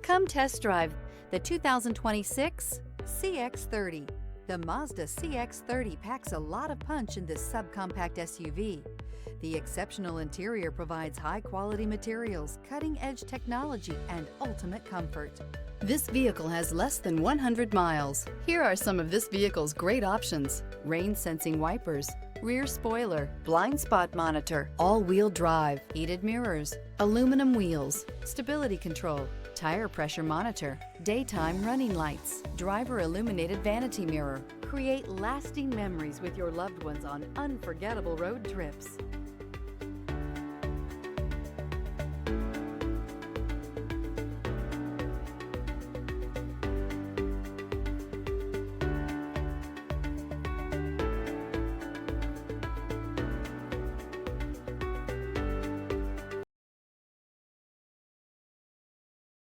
Come test drive the 2026 CX-30. The Mazda CX-30 packs a lot of punch in this subcompact SUV. The exceptional interior provides high-quality materials, cutting-edge technology, and ultimate comfort. This vehicle has less than 100 miles. Here are some of this vehicle's great options: rain-sensing wipers, rear spoiler, blind spot monitor, all-wheel drive, heated mirrors, aluminum wheels, stability control, tire pressure monitor, daytime running lights, driver illuminated vanity mirror. Create lasting memories with your loved ones on unforgettable road trips.